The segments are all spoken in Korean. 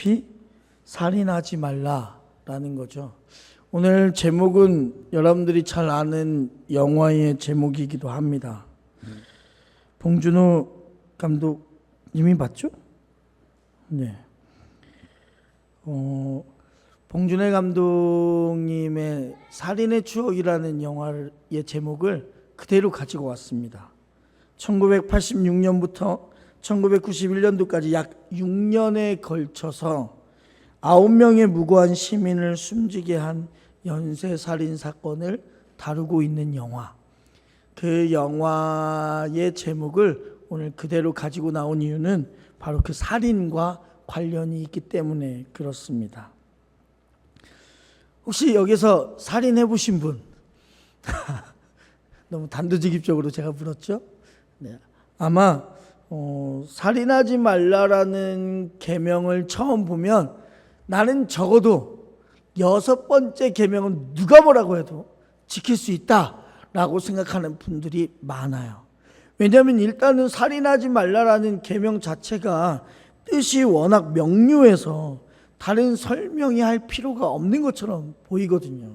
아시다시피 살인하지 말라라는 거죠. 오늘 제목은 여러분들이 잘 아는 영화의 제목이기도 합니다. 봉준호 감독님이 봤죠? 네. 봉준호 감독님의 살인의 추억이라는 영화의 제목을 그대로 가지고 왔습니다. 1986년부터 1991년도까지 약 6년에 걸쳐서 9명의 무고한 시민을 숨지게 한 연쇄살인 사건을 다루고 있는 영화. 그 영화의 제목을 오늘 그대로 가지고 나온 이유는 바로 그 살인과 관련이 있기 때문에 그렇습니다. 혹시 여기서 살인해 보신 분? 너무 단도직입적으로 제가 물었죠? 네. 아마 살인하지 말라라는 계명을 처음 보면 나는 적어도 6번째 계명은 누가 뭐라고 해도 지킬 수 있다라고 생각하는 분들이 많아요. 왜냐하면 일단은 살인하지 말라라는 계명 자체가 뜻이 워낙 명료해서 다른 설명이 할 필요가 없는 것처럼 보이거든요.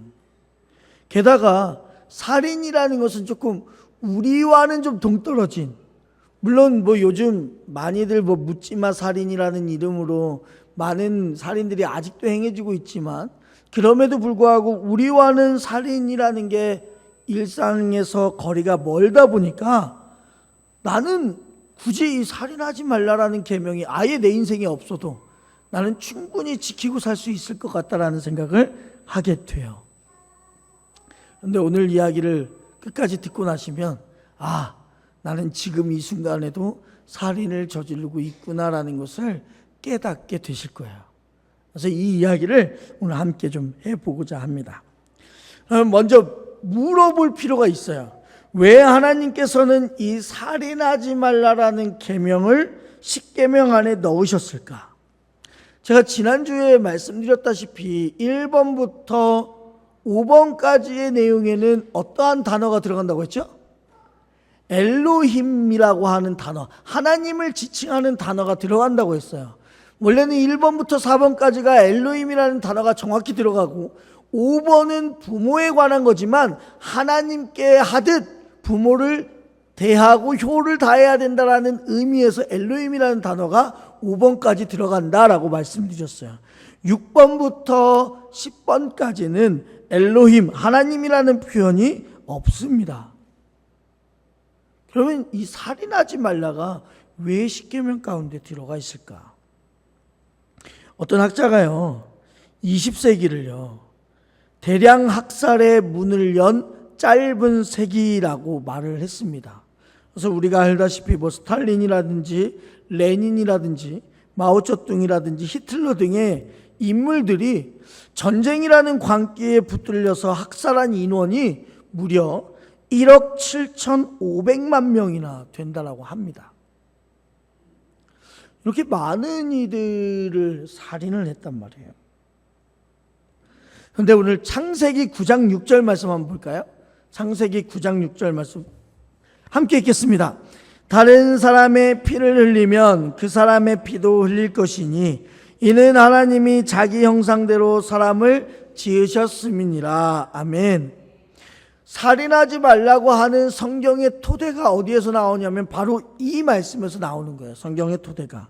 게다가 살인이라는 것은 조금 우리와는 좀 동떨어진, 물론 요즘 많이들 묻지마 살인이라는 이름으로 많은 살인들이 아직도 행해지고 있지만, 그럼에도 불구하고 우리와는 살인이라는 게 일상에서 거리가 멀다 보니까 나는 굳이 이 살인하지 말라라는 계명이 아예 내 인생에 없어도 나는 충분히 지키고 살 수 있을 것 같다라는 생각을 하게 돼요. 그런데 오늘 이야기를 끝까지 듣고 나시면 나는 지금 이 순간에도 살인을 저지르고 있구나라는 것을 깨닫게 되실 거예요. 그래서 이 이야기를 오늘 함께 좀 해보고자 합니다. 먼저 물어볼 필요가 있어요. 왜 하나님께서는 이 살인하지 말라라는 계명을 10계명 안에 넣으셨을까? 제가 지난주에 말씀드렸다시피 1번부터 5번까지의 내용에는 어떠한 단어가 들어간다고 했죠? 엘로힘이라고 하는 단어, 하나님을 지칭하는 단어가 들어간다고 했어요. 원래는 1번부터 4번까지가 엘로힘이라는 단어가 정확히 들어가고 5번은 부모에 관한 거지만 하나님께 하듯 부모를 대하고 효를 다해야 된다라는 의미에서 엘로힘이라는 단어가 5번까지 들어간다라고 말씀드렸어요. 6번부터 10번까지는 엘로힘, 하나님이라는 표현이 없습니다. 그러면 이 살인하지 말라가 왜 10계명 가운데 들어가 있을까? 어떤 학자가요, 20세기를요 대량 학살의 문을 연 짧은 세기라고 말을 했습니다. 그래서 우리가 알다시피 스탈린이라든지 레닌이라든지 마오쩌둥이라든지 히틀러 등의 인물들이 전쟁이라는 광기에 붙들려서 학살한 인원이 무려 1억 7,500만 명이나 된다라고 합니다. 이렇게 많은 이들을 살인을 했단 말이에요. 그런데 오늘 창세기 9장 6절 말씀 한번 볼까요? 창세기 9장 6절 말씀 함께 읽겠습니다. 다른 사람의 피를 흘리면 그 사람의 피도 흘릴 것이니 이는 하나님이 자기 형상대로 사람을 지으셨음이니라. 아멘. 살인하지 말라고 하는 성경의 토대가 어디에서 나오냐면 바로 이 말씀에서 나오는 거예요. 성경의 토대가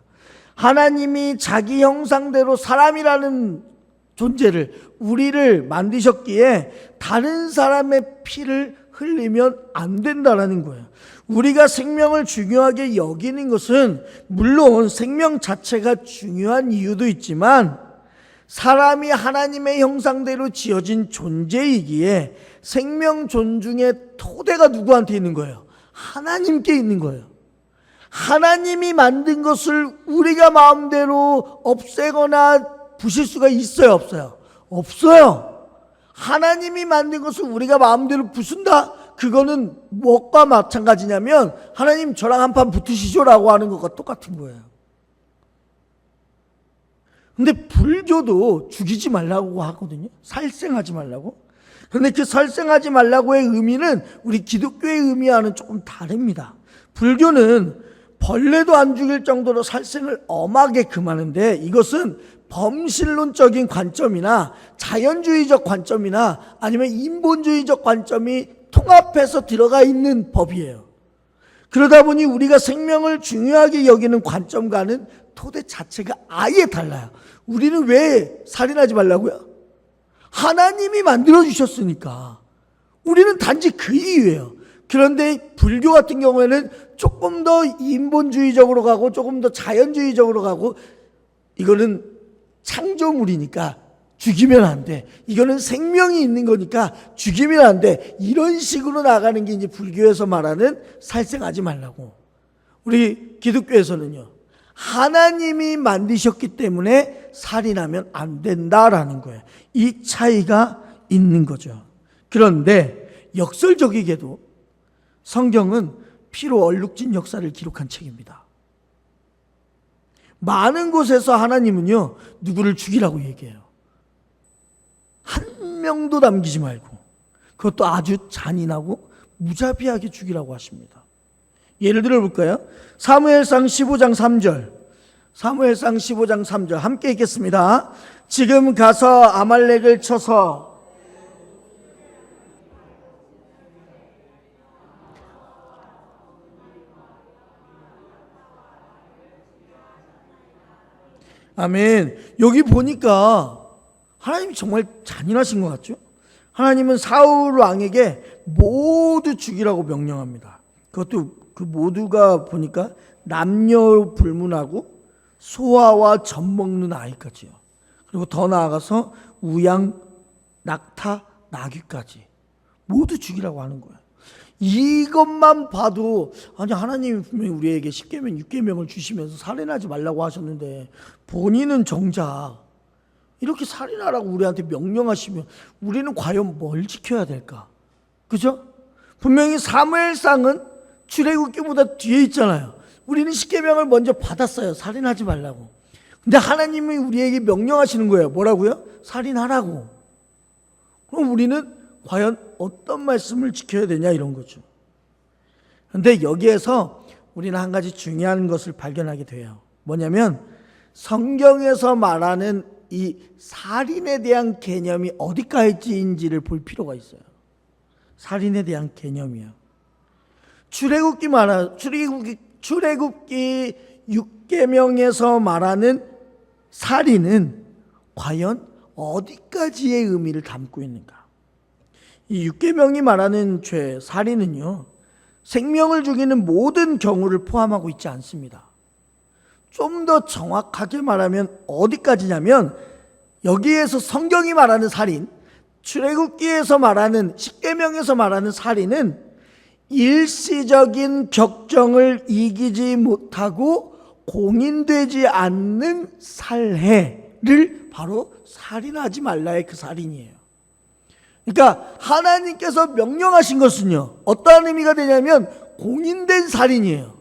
하나님이 자기 형상대로 사람이라는 존재를, 우리를 만드셨기에 다른 사람의 피를 흘리면 안 된다라는 거예요. 우리가 생명을 중요하게 여기는 것은 물론 생명 자체가 중요한 이유도 있지만 사람이 하나님의 형상대로 지어진 존재이기에 생명 존중의 토대가 누구한테 있는 거예요? 하나님께 있는 거예요. 하나님이 만든 것을 우리가 마음대로 없애거나 부실 수가 있어요, 없어요? 없어요. 하나님이 만든 것을 우리가 마음대로 부순다? 그거는 무엇과 마찬가지냐면 하나님 저랑 한판 붙으시죠라고 하는 것과 똑같은 거예요. 근데 불교도 죽이지 말라고 하거든요. 살생하지 말라고. 그런데 그 살생하지 말라고의 의미는 우리 기독교의 의미와는 조금 다릅니다. 불교는 벌레도 안 죽일 정도로 살생을 엄하게 금하는데, 이것은 범신론적인 관점이나 자연주의적 관점이나 아니면 인본주의적 관점이 통합해서 들어가 있는 법이에요. 그러다 보니 우리가 생명을 중요하게 여기는 관점과는 토대 자체가 아예 달라요. 우리는 왜 살인하지 말라고요? 하나님이 만들어 주셨으니까. 우리는 단지 그 이유예요. 그런데 불교 같은 경우에는 조금 더 인본주의적으로 가고 조금 더 자연주의적으로 가고, 이거는 창조물이니까 죽이면 안 돼. 이거는 생명이 있는 거니까 죽이면 안 돼. 이런 식으로 나가는 게 이제 불교에서 말하는 살생하지 말라고. 우리 기독교에서는요, 하나님이 만드셨기 때문에 살인하면 안 된다라는 거예요. 이 차이가 있는 거죠. 그런데 역설적이게도 성경은 피로 얼룩진 역사를 기록한 책입니다. 많은 곳에서 하나님은요, 누구를 죽이라고 얘기해요. 한 명도 남기지 말고, 그것도 아주 잔인하고 무자비하게 죽이라고 하십니다. 예를 들어 볼까요? 사무엘상 15장 3절. 사무엘상 15장 3절 함께 읽겠습니다. 지금 가서 아말렉을 쳐서 아멘. 여기 보니까 하나님이 정말 잔인하신 것 같죠? 하나님은 사울 왕에게 모두 죽이라고 명령합니다. 그것도 그 모두가 보니까 남녀 불문하고 소아와 젖 먹는 아이까지요. 그리고 더 나아가서 우양, 낙타, 나귀까지 모두 죽이라고 하는 거예요. 이것만 봐도, 아니 하나님이 분명히 우리에게 10계명, 6계명을 주시면서 살인하지 말라고 하셨는데 본인은 정작 이렇게 살인하라고 우리한테 명령하시면 우리는 과연 뭘 지켜야 될까? 그죠? 분명히 사무엘상은 출애굽기보다 뒤에 있잖아요. 우리는 10계명을 먼저 받았어요. 살인하지 말라고. 근데 하나님이 우리에게 명령하시는 거예요. 뭐라고요? 살인하라고. 그럼 우리는 과연 어떤 말씀을 지켜야 되냐, 이런 거죠. 그런데 여기에서 우리는 한 가지 중요한 것을 발견하게 돼요. 뭐냐면 성경에서 말하는 이 살인에 대한 개념이 어디까지인지를 볼 필요가 있어요. 살인에 대한 개념이요. 출애굽기 6계명에서 말하는 살인은 과연 어디까지의 의미를 담고 있는가? 이 6계명이 말하는 죄, 살인은요, 생명을 죽이는 모든 경우를 포함하고 있지 않습니다. 좀 더 정확하게 말하면 어디까지냐면, 여기에서 성경이 말하는 살인, 출애굽기에서 말하는 10계명에서 말하는 살인은 일시적인 격정을 이기지 못하고 공인되지 않는 살해를 바로 살인하지 말라의 그 살인이에요. 그러니까 하나님께서 명령하신 것은요, 어떠한 의미가 되냐면 공인된 살인이에요.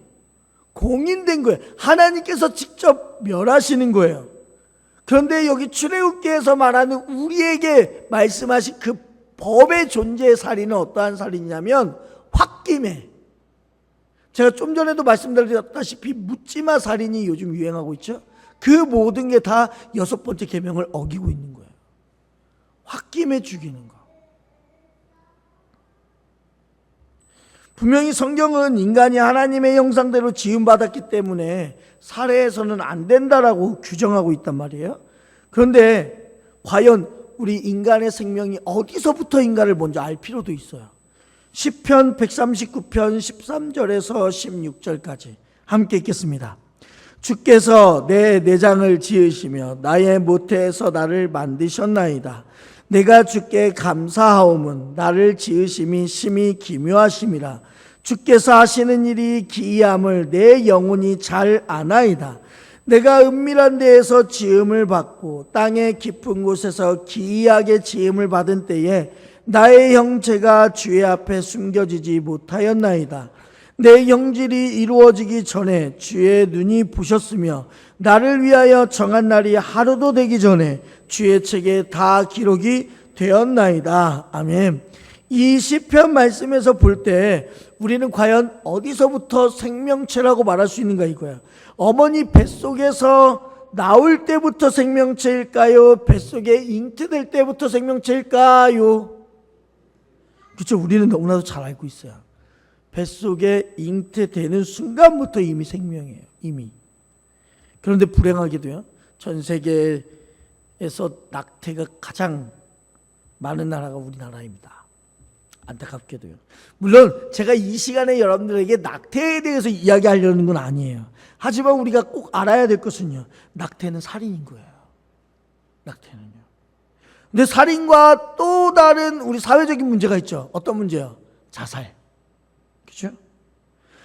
공인된 거예요. 하나님께서 직접 멸하시는 거예요. 그런데 여기 출애굽기에서 말하는 우리에게 말씀하신 그 법의 존재의 살인은 어떠한 살인이냐면 홧김에, 제가 좀 전에도 말씀드렸다시피 묻지마 살인이 요즘 유행하고 있죠. 그 모든 게 다 6번째 계명을 어기고 있는 거예요. 홧김에 죽이는 거. 분명히 성경은 인간이 하나님의 형상대로 지음받았기 때문에 살해해서는 안 된다라고 규정하고 있단 말이에요. 그런데 과연 우리 인간의 생명이 어디서부터 인간을 먼저 알 필요도 있어요. 시편 139편 13절에서 16절까지 함께 읽겠습니다. 주께서 내 내장을 지으시며 나의 모태에서 나를 만드셨나이다. 내가 주께 감사하오문 나를 지으심이 심히 기묘하심이라. 주께서 하시는 일이 기이함을 내 영혼이 잘 아나이다. 내가 은밀한 데에서 지음을 받고 땅의 깊은 곳에서 기이하게 지음을 받은 때에 나의 형체가 주의 앞에 숨겨지지 못하였나이다. 내 형질이 이루어지기 전에 주의 눈이 보셨으며 나를 위하여 정한 날이 하루도 되기 전에 주의 책에 다 기록이 되었나이다. 아멘. 이 시편 말씀에서 볼 때 우리는 과연 어디서부터 생명체라고 말할 수 있는가 이거야. 어머니 뱃속에서 나올 때부터 생명체일까요? 뱃속에 잉태될 때부터 생명체일까요? 그렇죠. 우리는 너무나도 잘 알고 있어요. 뱃속에 잉태되는 순간부터 이미 생명이에요. 이미. 그런데 불행하게도요, 전 세계에서 낙태가 가장 많은 나라가 우리나라입니다. 안타깝게도요. 물론 제가 이 시간에 여러분들에게 낙태에 대해서 이야기하려는 건 아니에요. 하지만 우리가 꼭 알아야 될 것은요, 낙태는 살인인 거예요. 낙태는요. 근데 살인과 또 다른 우리 사회적인 문제가 있죠. 어떤 문제요? 자살. 그렇죠?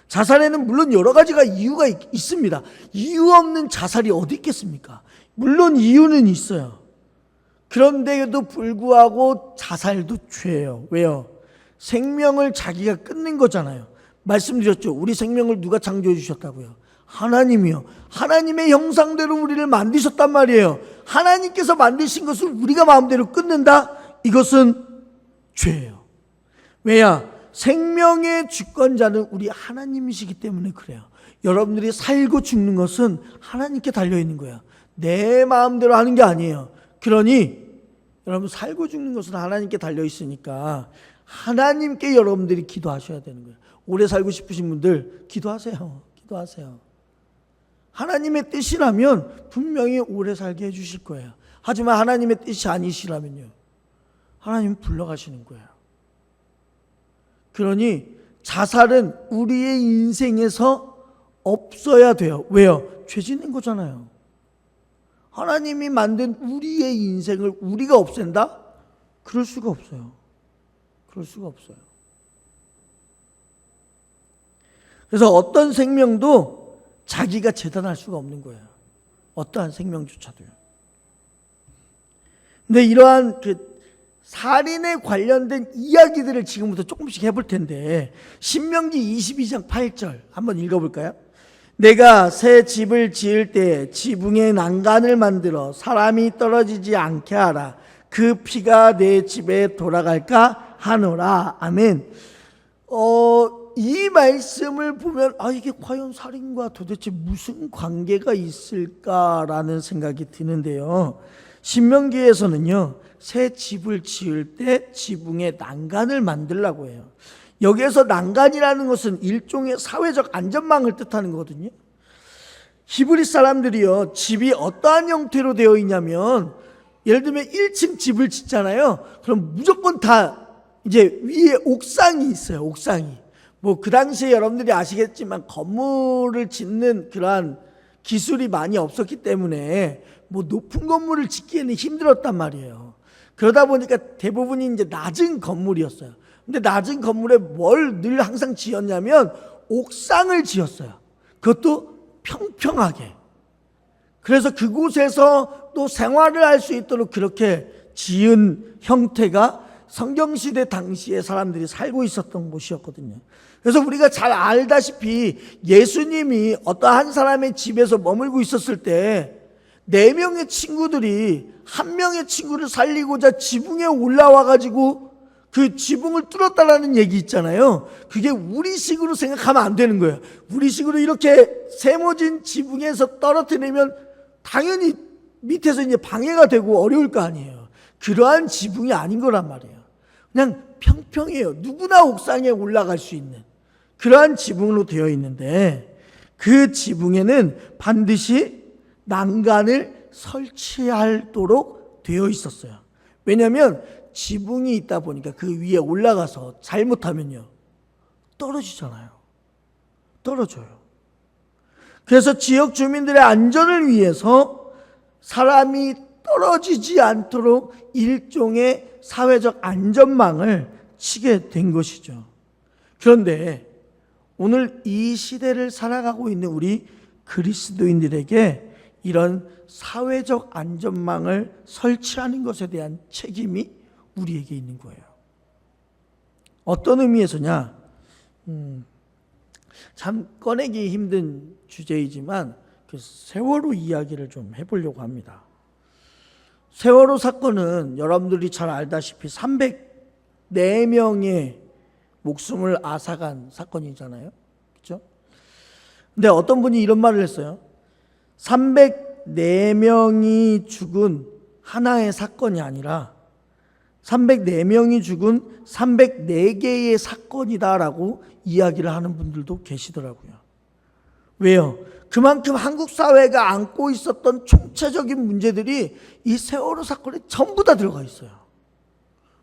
자살에는 물론 여러 가지가 이유가 있습니다. 이유 없는 자살이 어디 있겠습니까? 물론 이유는 있어요. 그런데도 불구하고 자살도 죄예요. 왜요? 생명을 자기가 끊는 거잖아요. 말씀드렸죠. 우리 생명을 누가 창조해 주셨다고요? 하나님이요. 하나님의 형상대로 우리를 만드셨단 말이에요. 하나님께서 만드신 것을 우리가 마음대로 끊는다? 이것은 죄예요. 왜야? 생명의 주권자는 우리 하나님이시기 때문에 그래요. 여러분들이 살고 죽는 것은 하나님께 달려있는 거예요. 내 마음대로 하는 게 아니에요. 그러니 여러분, 살고 죽는 것은 하나님께 달려있으니까 하나님께 여러분들이 기도하셔야 되는 거예요. 오래 살고 싶으신 분들 기도하세요. 기도하세요. 하나님의 뜻이라면 분명히 오래 살게 해주실 거예요. 하지만 하나님의 뜻이 아니시라면요, 하나님은 불러가시는 거예요. 그러니 자살은 우리의 인생에서 없어야 돼요. 왜요? 죄 짓는 거잖아요. 하나님이 만든 우리의 인생을 우리가 없앤다? 그럴 수가 없어요. 그럴 수가 없어요. 그래서 어떤 생명도 자기가 재단할 수가 없는 거예요. 어떠한 생명조차도요. 근데 이러한 살인에 관련된 이야기들을 지금부터 조금씩 해볼 텐데, 신명기 22장 8절 한번 읽어볼까요? 내가 새 집을 지을 때 지붕에 난간을 만들어 사람이 떨어지지 않게 하라. 그 피가 내 집에 돌아갈까 하노라. 아멘. 이 말씀을 보면 이게 과연 살인과 도대체 무슨 관계가 있을까라는 생각이 드는데요. 신명기에서는요, 새 집을 지을 때 지붕에 난간을 만들라고 해요. 여기에서 난간이라는 것은 일종의 사회적 안전망을 뜻하는 거거든요. 히브리 사람들이요, 집이 어떠한 형태로 되어 있냐면, 예를 들면 1층 집을 짓잖아요. 그럼 무조건 다 이제 위에 옥상이 있어요. 옥상이. 그 당시에 여러분들이 아시겠지만 건물을 짓는 그러한 기술이 많이 없었기 때문에 높은 건물을 짓기에는 힘들었단 말이에요. 그러다 보니까 대부분이 이제 낮은 건물이었어요. 근데 낮은 건물에 뭘 늘 항상 지었냐면 옥상을 지었어요. 그것도 평평하게. 그래서 그곳에서 또 생활을 할 수 있도록 그렇게 지은 형태가 성경시대 당시에 사람들이 살고 있었던 곳이었거든요. 그래서 우리가 잘 알다시피 예수님이 어떠한 사람의 집에서 머물고 있었을 때 4명의 친구들이 1명의 친구를 살리고자 지붕에 올라와 가지고 그 지붕을 뚫었다라는 얘기 있잖아요. 그게 우리식으로 생각하면 안 되는 거예요. 우리식으로 이렇게 세모진 지붕에서 떨어뜨리면 당연히 밑에서 이제 방해가 되고 어려울 거 아니에요. 그러한 지붕이 아닌 거란 말이에요. 그냥 평평해요. 누구나 옥상에 올라갈 수 있는 그러한 지붕으로 되어 있는데, 그 지붕에는 반드시 난간을 설치하도록 되어 있었어요. 왜냐하면 지붕이 있다 보니까 그 위에 올라가서 잘못하면요, 떨어지잖아요. 떨어져요. 그래서 지역 주민들의 안전을 위해서 사람이 떨어지지 않도록 일종의 사회적 안전망을 치게 된 것이죠. 그런데 오늘 이 시대를 살아가고 있는 우리 그리스도인들에게 이런 사회적 안전망을 설치하는 것에 대한 책임이 우리에게 있는 거예요. 어떤 의미에서냐? 참 꺼내기 힘든 주제이지만 그 세월호 이야기를 좀 해보려고 합니다. 세월호 사건은 여러분들이 잘 알다시피 3명의 목숨을 앗아간 사건이잖아요. 그렇죠? 근데 어떤 분이 이런 말을 했어요. 304명이 죽은 하나의 사건이 아니라 304명이 죽은 304개의 사건이다라고 이야기를 하는 분들도 계시더라고요. 왜요? 그만큼 한국 사회가 안고 있었던 총체적인 문제들이 이 세월호 사건에 전부 다 들어가 있어요.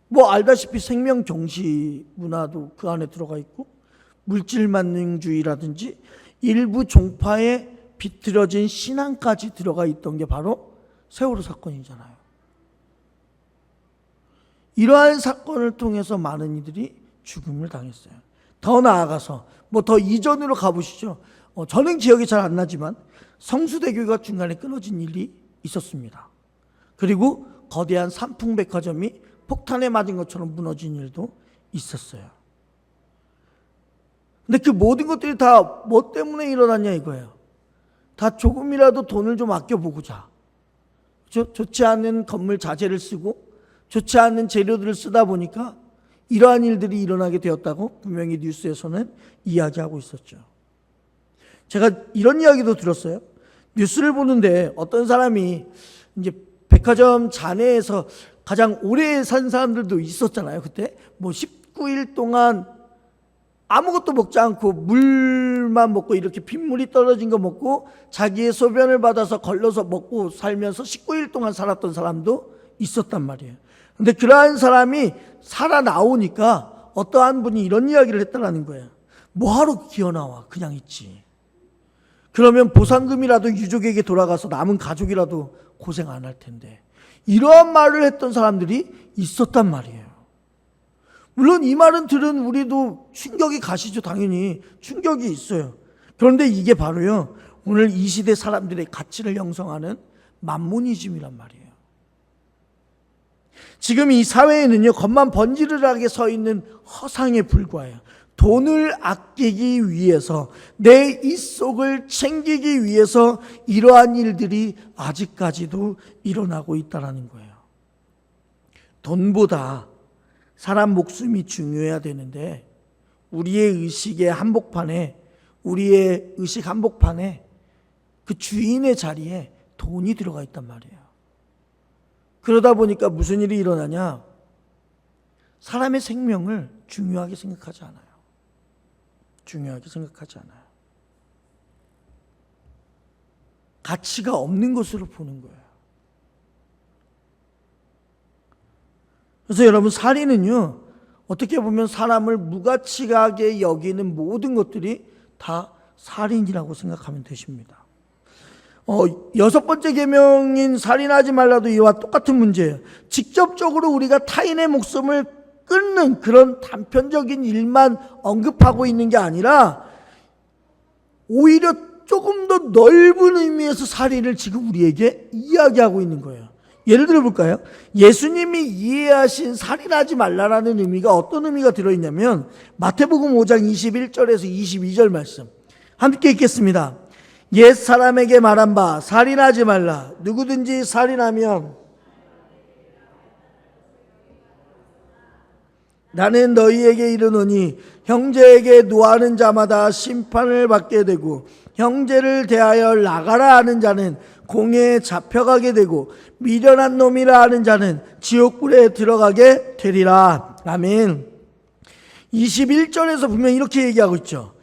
뭐 알다시피 생명 경시 문화도 그 안에 들어가 있고, 물질 만능주의라든지 일부 종파에 비틀어진 신앙까지 들어가 있던 게 바로 세월호 사건이잖아요. 이러한 사건을 통해서 많은 이들이 죽음을 당했어요. 더 나아가서 뭐 더 이전으로 가보시죠. 저는 기억이 잘 안 나지만 성수대교가 중간에 끊어진 일이 있었습니다. 그리고 거대한 삼풍백화점이 폭탄에 맞은 것처럼 무너진 일도 있었어요. 근데 그 모든 것들이 다 뭐 때문에 일어났냐 이거예요. 다 조금이라도 돈을 좀 아껴보고자, 좋지 않은 건물 자재를 쓰고 좋지 않은 재료들을 쓰다 보니까 이러한 일들이 일어나게 되었다고 분명히 뉴스에서는 이야기하고 있었죠. 제가 이런 이야기도 들었어요. 뉴스를 보는데 어떤 사람이 이제 백화점 잔해에서 가장 오래 산 사람들도 있었잖아요. 그때 뭐 19일 동안 아무것도 먹지 않고 물만 먹고 이렇게 빗물이 떨어진 거 먹고 자기의 소변을 받아서 걸러서 먹고 살면서 19일 동안 살았던 사람도 있었단 말이에요. 근데 그러한 사람이 살아나오니까 어떠한 분이 이런 이야기를 했다라는 거예요. 뭐하러 기어나와? 그냥 있지. 그러면 보상금이라도 유족에게 돌아가서 남은 가족이라도 고생 안 할 텐데. 이러한 말을 했던 사람들이 있었단 말이에요. 물론 이 말은 들은 우리도 충격이 가시죠. 당연히 충격이 있어요. 그런데 이게 바로요, 오늘 이 시대 사람들의 가치를 형성하는 만모니즘이란 말이에요. 지금 이 사회에는요, 겉만 번지르르하게 서 있는 허상에 불과해요. 돈을 아끼기 위해서, 내 입속을 챙기기 위해서 이러한 일들이 아직까지도 일어나고 있다는 거예요. 돈보다 사람 목숨이 중요해야 되는데 우리의 의식의 한복판에, 우리의 의식 한복판에 그 주인의 자리에 돈이 들어가 있단 말이에요. 그러다 보니까 무슨 일이 일어나냐? 사람의 생명을 중요하게 생각하지 않아요. 중요하게 생각하지 않아요. 가치가 없는 것으로 보는 거예요. 그래서 여러분, 살인은요, 어떻게 보면 사람을 무가치하게 여기는 모든 것들이 다 살인이라고 생각하면 되십니다. 6번째 계명인 살인하지 말라도 이와 똑같은 문제예요. 직접적으로 우리가 타인의 목숨을 끊는 그런 단편적인 일만 언급하고 있는 게 아니라 오히려 조금 더 넓은 의미에서 살인을 지금 우리에게 이야기하고 있는 거예요. 예를 들어 볼까요? 예수님이 이해하신 살인하지 말라라는 의미가 어떤 의미가 들어있냐면 마태복음 5장 21절에서 22절 말씀 함께 읽겠습니다. 옛 사람에게 말한 바 살인하지 말라. 누구든지 살인하면 나는 너희에게 이르노니 형제에게 노하는 자마다 심판을 받게 되고 형제를 대하여 나가라 하는 자는 공회에 잡혀가게 되고 미련한 놈이라 하는 자는 지옥불에 들어가게 되리라. 아멘. 21절에서 분명히 이렇게 얘기하고 있죠.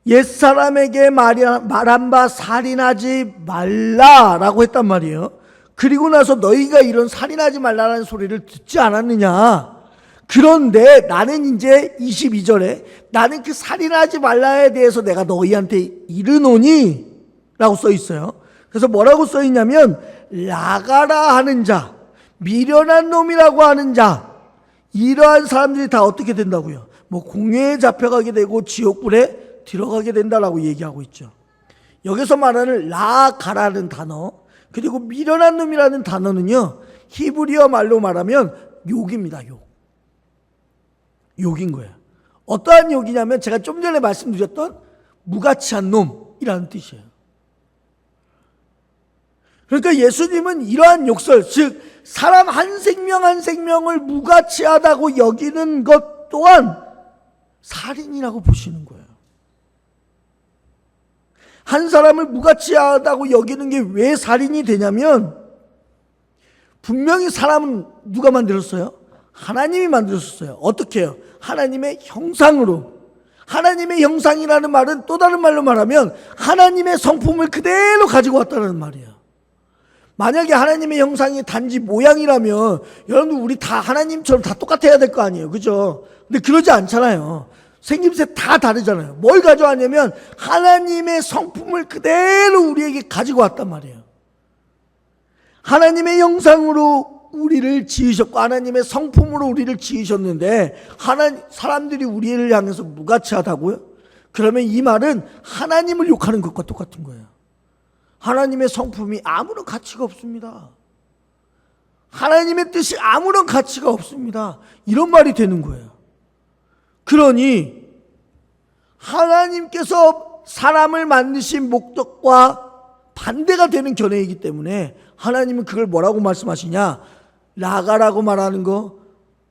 옛사람에게 말한 바 살인하지 말라라고 했단 말이에요. 그리고 나서 너희가 이런 살인하지 말라라는 소리를 듣지 않았느냐. 그런데 나는 이제 22절에 나는 그 살인하지 말라에 대해서 내가 너희한테 이르노니 라고 써 있어요. 그래서 뭐라고 써 있냐면 나가라 하는 자, 미련한 놈이라고 하는 자, 이러한 사람들이 다 어떻게 된다고요? 뭐 공회에 잡혀가게 되고 지옥불에 들어가게 된다라고 얘기하고 있죠. 여기서 말하는 나가라는 단어, 그리고 미련한 놈이라는 단어는요, 히브리어 말로 말하면 욕입니다. 욕. 욕인 거예요. 어떠한 욕이냐면 제가 좀 전에 말씀드렸던 무가치한 놈이라는 뜻이에요. 그러니까 예수님은 이러한 욕설, 즉 사람 한 생명 한 생명을 무가치하다고 여기는 것 또한 살인이라고 보시는 거예요. 한 사람을 무가치하다고 여기는 게 왜 살인이 되냐면, 분명히 사람은 누가 만들었어요? 하나님이 만들었어요. 어떻게 해요? 하나님의 형상으로. 하나님의 형상이라는 말은 또 다른 말로 말하면 하나님의 성품을 그대로 가지고 왔다는 말이에요. 만약에 하나님의 형상이 단지 모양이라면 여러분들 우리 다 하나님처럼 다 똑같아야 될 거 아니에요. 그죠? 근데 그러지 않잖아요. 생김새 다 다르잖아요. 뭘 가져왔냐면 하나님의 성품을 그대로 우리에게 가지고 왔단 말이에요. 하나님의 형상으로 우리를 지으셨고 하나님의 성품으로 우리를 지으셨는데 사람들이 우리를 향해서 무가치하다고요? 그러면 이 말은 하나님을 욕하는 것과 똑같은 거예요. 하나님의 성품이 아무런 가치가 없습니다. 하나님의 뜻이 아무런 가치가 없습니다. 이런 말이 되는 거예요. 그러니 하나님께서 사람을 만드신 목적과 반대가 되는 견해이기 때문에 하나님은 그걸 뭐라고 말씀하시냐? 라가라고 말하는 거,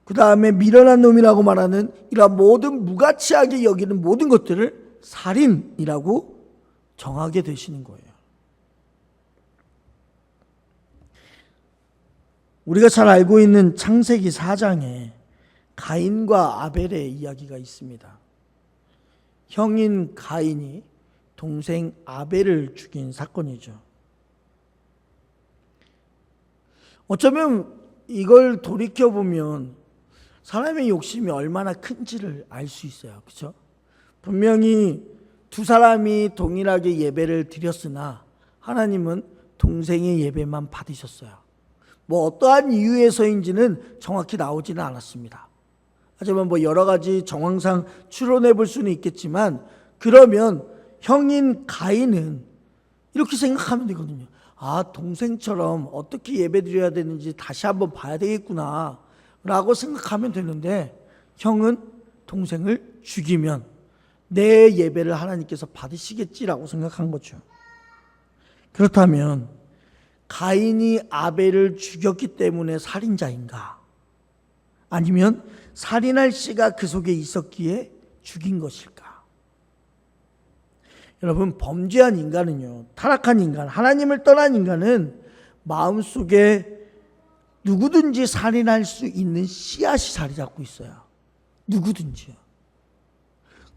그 다음에 미련한 놈이라고 말하는 이러한 모든 무가치하게 여기는 모든 것들을 살인이라고 정하게 되시는 거예요. 우리가 잘 알고 있는 창세기 4장에 가인과 아벨의 이야기가 있습니다. 형인 가인이 동생 아벨을 죽인 사건이죠. 어쩌면 이걸 돌이켜보면 사람의 욕심이 얼마나 큰지를 알 수 있어요. 그렇죠? 분명히 두 사람이 동일하게 예배를 드렸으나 하나님은 동생의 예배만 받으셨어요. 뭐 어떠한 이유에서인지는 정확히 나오지는 않았습니다. 하지만 뭐 여러 가지 정황상 추론해 볼 수는 있겠지만, 그러면 형인 가인은 이렇게 생각하면 되거든요. 아, 동생처럼 어떻게 예배드려야 되는지 다시 한번 봐야 되겠구나 라고 생각하면 되는데, 형은 동생을 죽이면 내 예배를 하나님께서 받으시겠지라고 생각한 거죠. 그렇다면 가인이 아벨을 죽였기 때문에 살인자인가? 아니면 살인할 씨가 그 속에 있었기에 죽인 것일까? 여러분, 범죄한 인간은요, 타락한 인간, 하나님을 떠난 인간은 마음속에 누구든지 살인할 수 있는 씨앗이 자리 잡고 있어요. 누구든지요.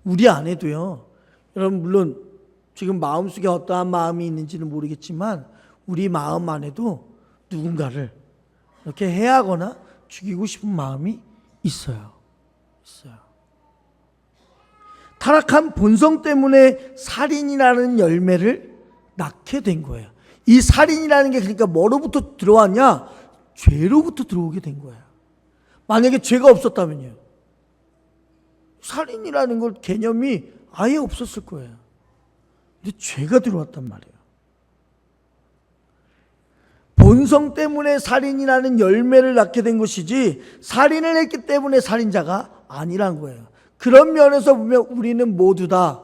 우리 안에도요. 여러분, 물론 지금 마음속에 어떠한 마음이 있는지는 모르겠지만 우리 마음 안에도 누군가를 이렇게 해하거나 죽이고 싶은 마음이 있어요. 타락한 본성 때문에 살인이라는 열매를 낳게 된 거예요. 이 살인이라는 게 그러니까 뭐로부터 들어왔냐? 죄로부터 들어오게 된 거예요. 만약에 죄가 없었다면요, 살인이라는 걸 개념이 아예 없었을 거예요. 근데 죄가 들어왔단 말이에요. 본성 때문에 살인이라는 열매를 낳게 된 것이지 살인을 했기 때문에 살인자가 아니란 거예요. 그런 면에서 보면 우리는 모두 다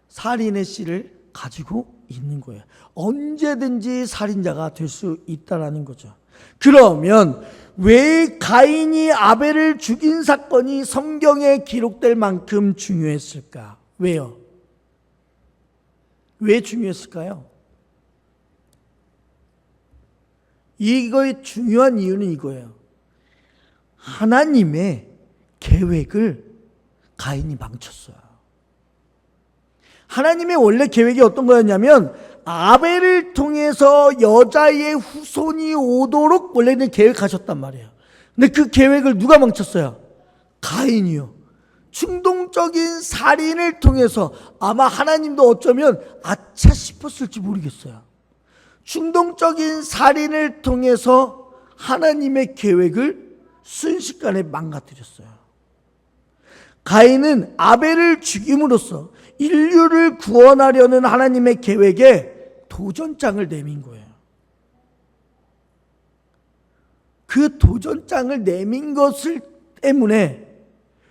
살인의 씨를 가지고 있는 거예요. 언제든지 살인자가 될 수 있다라는 거죠. 그러면 왜 가인이 아벨을 죽인 사건이 성경에 기록될 만큼 중요했을까? 왜요? 왜 중요했을까요? 이거의 중요한 이유는 이거예요. 하나님의 계획을 가인이 망쳤어요. 하나님의 원래 계획이 어떤 거였냐면 아벨을 통해서 여자의 후손이 오도록 원래는 계획하셨단 말이에요. 근데 그 계획을 누가 망쳤어요? 가인이요. 충동적인 살인을 통해서 아마 하나님도 어쩌면 아차 싶었을지 모르겠어요. 충동적인 살인을 통해서 하나님의 계획을 순식간에 망가뜨렸어요. 가인은 아벨을 죽임으로써 인류를 구원하려는 하나님의 계획에 도전장을 내민 거예요. 그 도전장을 내민 것을 때문에,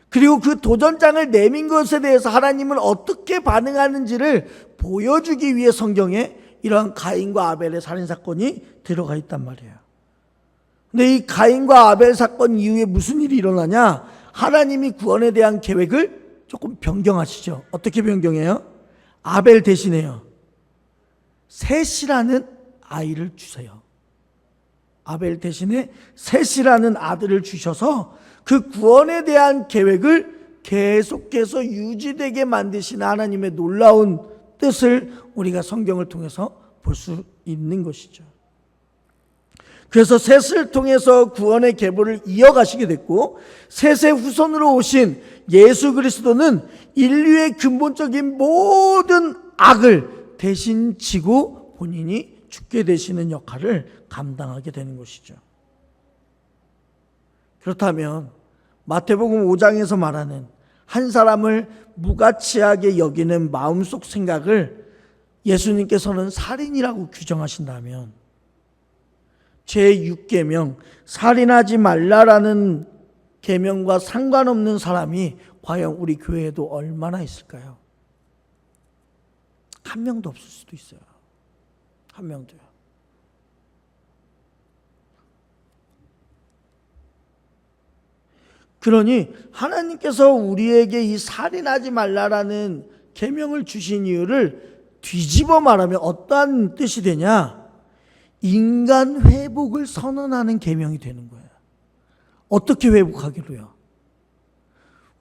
그리고 그 도전장을 내민 것에 대해서 하나님은 어떻게 반응하는지를 보여주기 위해 성경에 이러한 가인과 아벨의 살인사건이 들어가 있단 말이에요. 근데 이 가인과 아벨 사건 이후에 무슨 일이 일어나냐? 하나님이 구원에 대한 계획을 조금 변경하시죠. 어떻게 변경해요? 아벨 대신에요, 셋이라는 아이를 주세요. 아벨 대신에 셋이라는 아들을 주셔서 그 구원에 대한 계획을 계속해서 유지되게 만드신 하나님의 놀라운 뜻을 우리가 성경을 통해서 볼 수 있는 것이죠. 그래서 셋을 통해서 구원의 계보를 이어가시게 됐고, 셋의 후손으로 오신 예수 그리스도는 인류의 근본적인 모든 악을 대신 지고 본인이 죽게 되시는 역할을 감당하게 되는 것이죠. 그렇다면 마태복음 5장에서 말하는 한 사람을 무가치하게 여기는 마음속 생각을 예수님께서는 살인이라고 규정하신다면, 제6계명 살인하지 말라라는 계명과 상관없는 사람이 과연 우리 교회에도 얼마나 있을까요? 한 명도 없을 수도 있어요. 한 명도요. 그러니 하나님께서 우리에게 이 살인하지 말라라는 계명을 주신 이유를 뒤집어 말하면 어떠한 뜻이 되냐? 인간 회복을 선언하는 계명이 되는 거예요. 어떻게 회복하기로요?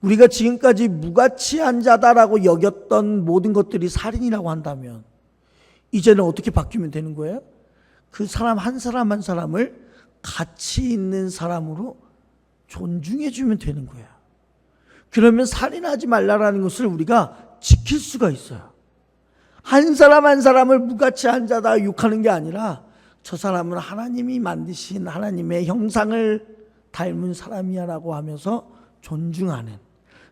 우리가 지금까지 무가치한 자다라고 여겼던 모든 것들이 살인이라고 한다면 이제는 어떻게 바뀌면 되는 거예요? 그 사람 한 사람 한 사람을 가치 있는 사람으로 존중해 주면 되는 거예요. 그러면 살인하지 말라라는 것을 우리가 지킬 수가 있어요. 한 사람 한 사람을 무가치한 자다 욕하는 게 아니라 저 사람은 하나님이 만드신 하나님의 형상을 닮은 사람이야 라고 하면서 존중하는,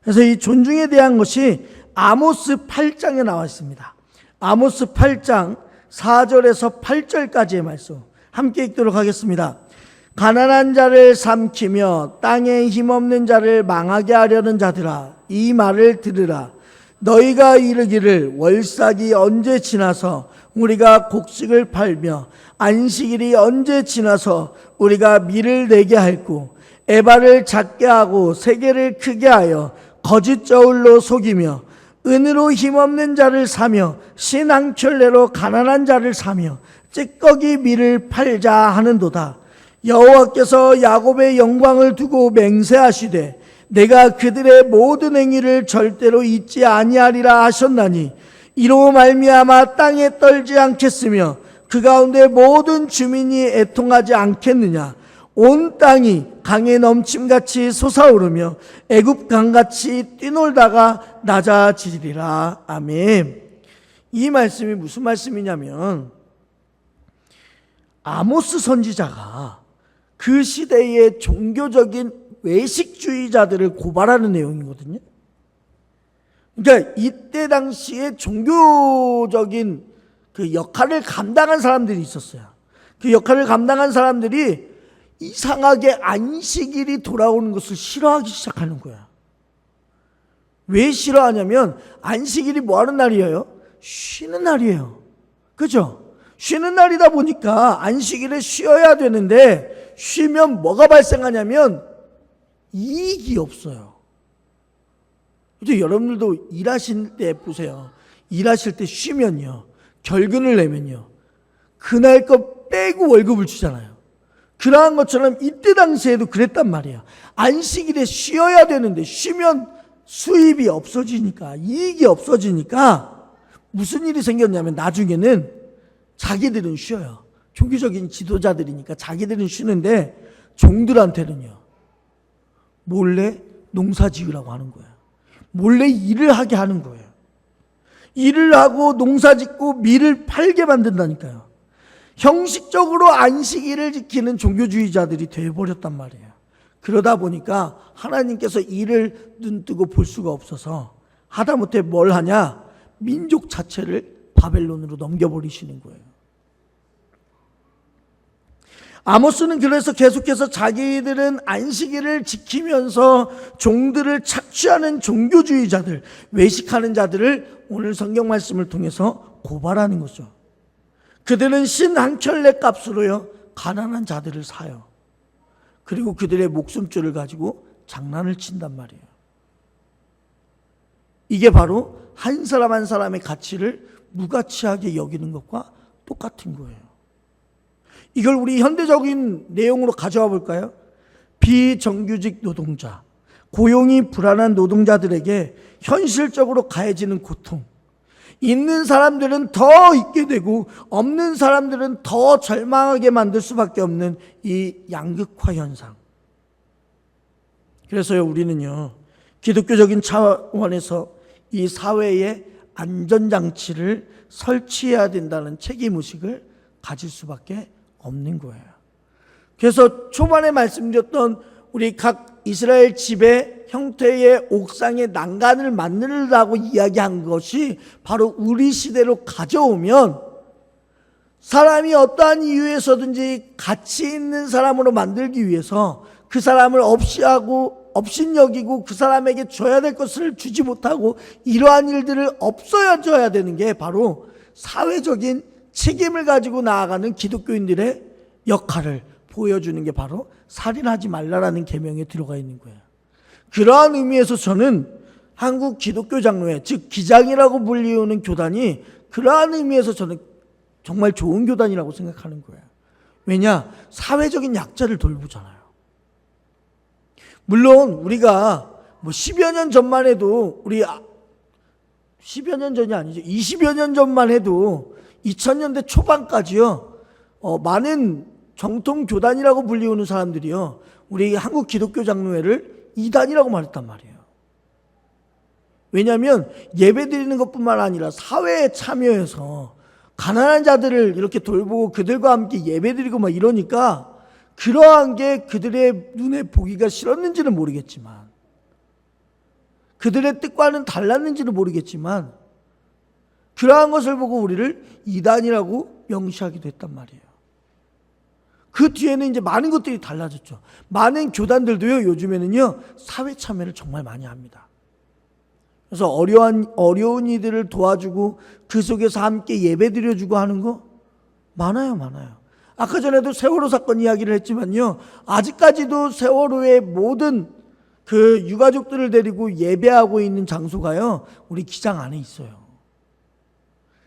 그래서 이 존중에 대한 것이 아모스 8장에 나와 있습니다. 아모스 8장 4절에서 8절까지의 말씀 함께 읽도록 하겠습니다. 가난한 자를 삼키며 땅에 힘없는 자를 망하게 하려는 자들아, 이 말을 들으라. 너희가 이르기를 월삭이 언제 지나서 우리가 곡식을 팔며 안식일이 언제 지나서 우리가 밀을 내게 할고, 에바를 작게 하고 세계를 크게 하여 거짓 저울로 속이며 은으로 힘없는 자를 사며 신앙켤레로 가난한 자를 사며 찌꺼기 밀을 팔자 하는도다. 여호와께서 야곱의 영광을 두고 맹세하시되 내가 그들의 모든 행위를 절대로 잊지 아니하리라 하셨나니, 이로 말미암아 땅에 떨지 않겠으며 그 가운데 모든 주민이 애통하지 않겠느냐. 온 땅이 강에 넘침같이 솟아오르며 애굽 강같이 뛰놀다가 낮아지리라. 아멘. 이 말씀이 무슨 말씀이냐면, 아모스 선지자가 그 시대의 종교적인 외식주의자들을 고발하는 내용이거든요. 그러니까 이때 당시에 종교적인 그 역할을 감당한 사람들이 있었어요. 그 역할을 감당한 사람들이 이상하게 안식일이 돌아오는 것을 싫어하기 시작하는 거야. 왜 싫어하냐면 안식일이 뭐 하는 날이에요? 쉬는 날이에요. 그죠? 쉬는 날이다 보니까 안식일에 쉬어야 되는데 쉬면 뭐가 발생하냐면 이익이 없어요. 이제 여러분들도 일하실 때 보세요. 일하실 때 쉬면요, 결근을 내면요, 그날 거 빼고 월급을 주잖아요. 그러한 것처럼 이때 당시에도 그랬단 말이에요. 안식일에 쉬어야 되는데 쉬면 수입이 없어지니까, 이익이 없어지니까 무슨 일이 생겼냐면 나중에는 자기들은 쉬어요. 종교적인 지도자들이니까 자기들은 쉬는데 종들한테는요 몰래 농사 지으라고 하는 거예요. 몰래 일을 하게 하는 거예요. 일을 하고 농사 짓고 밀을 팔게 만든다니까요. 형식적으로 안식일을 지키는 종교주의자들이 되어버렸단 말이에요. 그러다 보니까 하나님께서 일을 눈뜨고 볼 수가 없어서 하다못해 뭘 하냐? 민족 자체를 바벨론으로 넘겨버리시는 거예요. 아모스는 그래서 계속해서 자기들은 안식일을 지키면서 종들을 착취하는 종교주의자들, 외식하는 자들을 오늘 성경 말씀을 통해서 고발하는 거죠. 그들은 신 한 켤레 값으로요 가난한 자들을 사요. 그리고 그들의 목숨줄을 가지고 장난을 친단 말이에요. 이게 바로 한 사람 한 사람의 가치를 무가치하게 여기는 것과 똑같은 거예요. 이걸 우리 현대적인 내용으로 가져와 볼까요? 비정규직 노동자, 고용이 불안한 노동자들에게 현실적으로 가해지는 고통, 있는 사람들은 더 있게 되고 없는 사람들은 더 절망하게 만들 수밖에 없는 이 양극화 현상. 그래서요, 우리는요, 기독교적인 차원에서 이 사회에 안전장치를 설치해야 된다는 책임의식을 가질 수밖에 없는 거예요. 그래서 초반에 말씀드렸던 우리 각 이스라엘 집의 형태의 옥상의 난간을 만들라고 이야기한 것이 바로 우리 시대로 가져오면 사람이 어떠한 이유에서든지 가치 있는 사람으로 만들기 위해서 그 사람을 업신여기고 그 사람에게 줘야 될 것을 주지 못하고 이러한 일들을 없어져야 되는 게 바로 사회적인 책임을 가지고 나아가는 기독교인들의 역할을 보여주는 게 바로 살인하지 말라라는 계명에 들어가 있는 거예요. 그러한 의미에서 저는 한국 기독교 장로회, 즉 기장이라고 불리우는 교단이 그러한 의미에서 저는 정말 좋은 교단이라고 생각하는 거예요. 왜냐? 사회적인 약자를 돌보잖아요. 물론 우리가 10여 년 전만 해도 10여 년 전이 아니죠. 20여 년 전만 해도 2000년대 초반까지요. 많은 정통 교단이라고 불리우는 사람들이요. 우리 한국 기독교 장로회를 이단이라고 말했단 말이에요. 왜냐하면 예배 드리는 것뿐만 아니라 사회에 참여해서 가난한 자들을 이렇게 돌보고 그들과 함께 예배 드리고 막 이러니까 그러한 게 그들의 눈에 보기가 싫었는지는 모르겠지만 그들의 뜻과는 달랐는지는 모르겠지만 그러한 것을 보고 우리를 이단이라고 명시하기도 했단 말이에요. 그 뒤에는 이제 많은 것들이 달라졌죠. 많은 교단들도요, 요즘에는요, 사회 참여를 정말 많이 합니다. 그래서 어려운 이들을 도와주고 그 속에서 함께 예배 드려주고 하는 거 많아요. 아까 전에도 세월호 사건 이야기를 했지만요, 아직까지도 세월호의 모든 그 유가족들을 데리고 예배하고 있는 장소가요, 우리 기장 안에 있어요.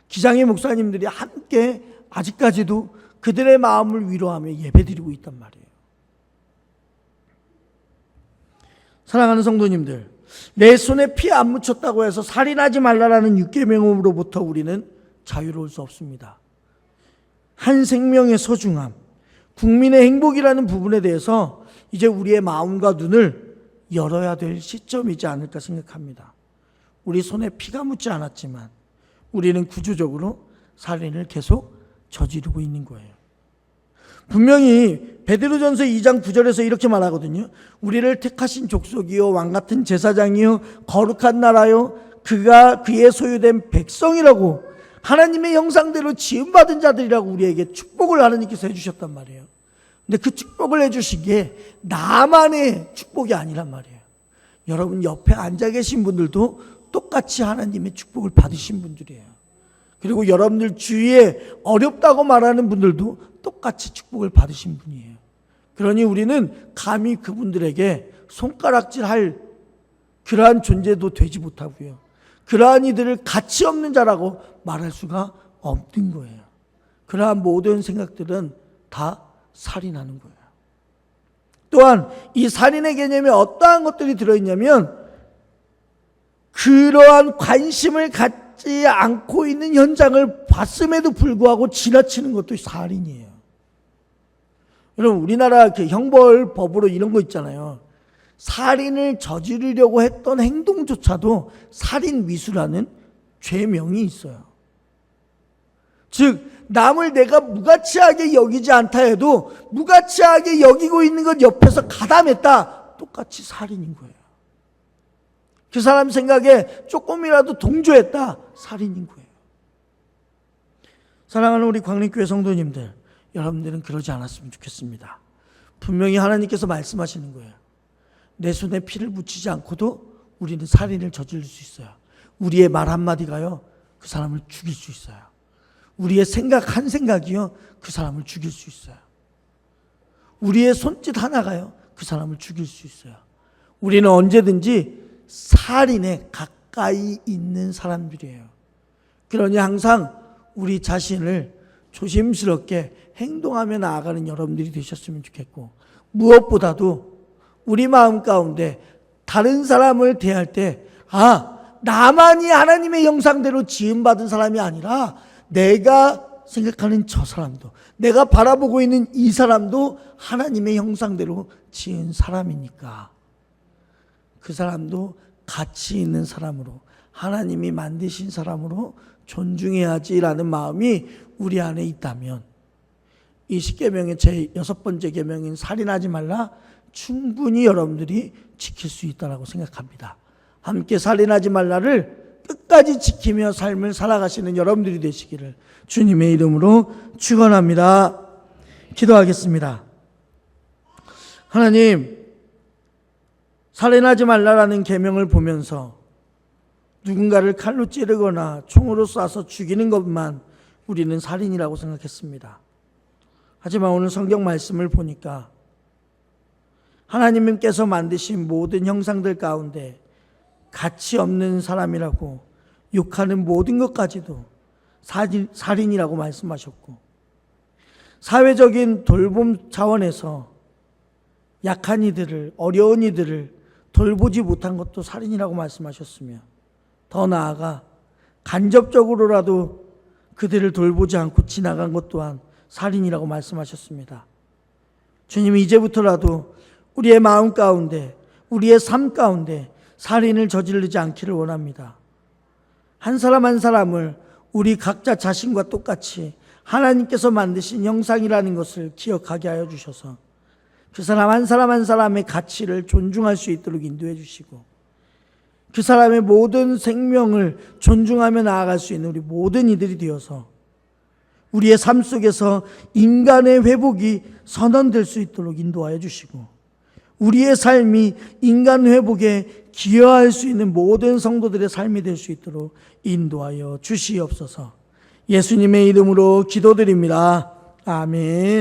기장의 목사님들이 함께 아직까지도 그들의 마음을 위로하며 예배드리고 있단 말이에요. 사랑하는 성도님들, 내 손에 피 안 묻혔다고 해서 살인하지 말라라는 육계명으로부터 우리는 자유로울 수 없습니다. 한 생명의 소중함, 국민의 행복이라는 부분에 대해서 이제 우리의 마음과 눈을 열어야 될 시점이지 않을까 생각합니다. 우리 손에 피가 묻지 않았지만 우리는 구조적으로 살인을 계속 저지르고 있는 거예요. 분명히 베드로전서 2장 9절에서 이렇게 말하거든요. 우리를 택하신 족속이요 왕같은 제사장이요 거룩한 나라요 그가 그의 소유된 백성이라고 하나님의 형상대로 지음받은 자들이라고 우리에게 축복을 하나님께서 해주셨단 말이에요. 근데 그 축복을 해주신 게 나만의 축복이 아니란 말이에요. 여러분 옆에 앉아 계신 분들도 똑같이 하나님의 축복을 받으신 분들이에요. 그리고 여러분들 주위에 어렵다고 말하는 분들도 똑같이 축복을 받으신 분이에요. 그러니 우리는 감히 그분들에게 손가락질할 그러한 존재도 되지 못하고요. 그러한 이들을 가치 없는 자라고 말할 수가 없는 거예요. 그러한 모든 생각들은 다 살인하는 거예요. 또한 이 살인의 개념에 어떠한 것들이 들어있냐면 그러한 관심을 갖지 않고 있는 현장을 봤음에도 불구하고 지나치는 것도 살인이에요. 여러분 우리나라 그 형벌법으로 이런 거 있잖아요. 살인을 저지르려고 했던 행동조차도 살인미수라는 죄명이 있어요. 즉 남을 내가 무가치하게 여기지 않다 해도 무가치하게 여기고 있는 것 옆에서 가담했다. 똑같이 살인인 거예요. 그 사람 생각에 조금이라도 동조했다. 살인인 거예요. 사랑하는 우리 광림교회 성도님들, 여러분들은 그러지 않았으면 좋겠습니다. 분명히 하나님께서 말씀하시는 거예요. 내 손에 피를 묻히지 않고도 우리는 살인을 저지를 수 있어요. 우리의 말 한마디가요, 그 사람을 죽일 수 있어요. 우리의 생각 한 생각이요, 그 사람을 죽일 수 있어요. 우리의 손짓 하나가요, 그 사람을 죽일 수 있어요. 우리는 언제든지 살인에 가까이 있는 사람들이에요. 그러니 항상 우리 자신을 조심스럽게 행동하며 나아가는 여러분들이 되셨으면 좋겠고, 무엇보다도 우리 마음 가운데 다른 사람을 대할 때, 나만이 하나님의 형상대로 지음받은 사람이 아니라 내가 생각하는 저 사람도, 내가 바라보고 있는 이 사람도 하나님의 형상대로 지은 사람이니까 그 사람도 가치 있는 사람으로, 하나님이 만드신 사람으로 존중해야지라는 마음이 우리 안에 있다면 이 10계명의 제 6번째 계명인 살인하지 말라 충분히 여러분들이 지킬 수 있다고 생각합니다. 함께 살인하지 말라를 끝까지 지키며 삶을 살아가시는 여러분들이 되시기를 주님의 이름으로 축원합니다. 기도하겠습니다. 하나님, 살인하지 말라라는 계명을 보면서 누군가를 칼로 찌르거나 총으로 쏴서 죽이는 것만 우리는 살인이라고 생각했습니다. 하지만 오늘 성경 말씀을 보니까 하나님께서 만드신 모든 형상들 가운데 가치 없는 사람이라고 욕하는 모든 것까지도 살인이라고 말씀하셨고, 사회적인 돌봄 차원에서 약한 이들을, 어려운 이들을 돌보지 못한 것도 살인이라고 말씀하셨으며, 더 나아가 간접적으로라도 그들을 돌보지 않고 지나간 것 또한 살인이라고 말씀하셨습니다. 주님, 이제부터라도 우리의 마음 가운데, 우리의 삶 가운데 살인을 저지르지 않기를 원합니다. 한 사람 한 사람을 우리 각자 자신과 똑같이 하나님께서 만드신 형상이라는 것을 기억하게 하여 주셔서 그 사람 한 사람 한 사람의 가치를 존중할 수 있도록 인도해 주시고, 그 사람의 모든 생명을 존중하며 나아갈 수 있는 우리 모든 이들이 되어서 우리의 삶 속에서 인간의 회복이 선언될 수 있도록 인도하여 주시고, 우리의 삶이 인간 회복에 기여할 수 있는 모든 성도들의 삶이 될 수 있도록 인도하여 주시옵소서. 예수님의 이름으로 기도드립니다. 아멘.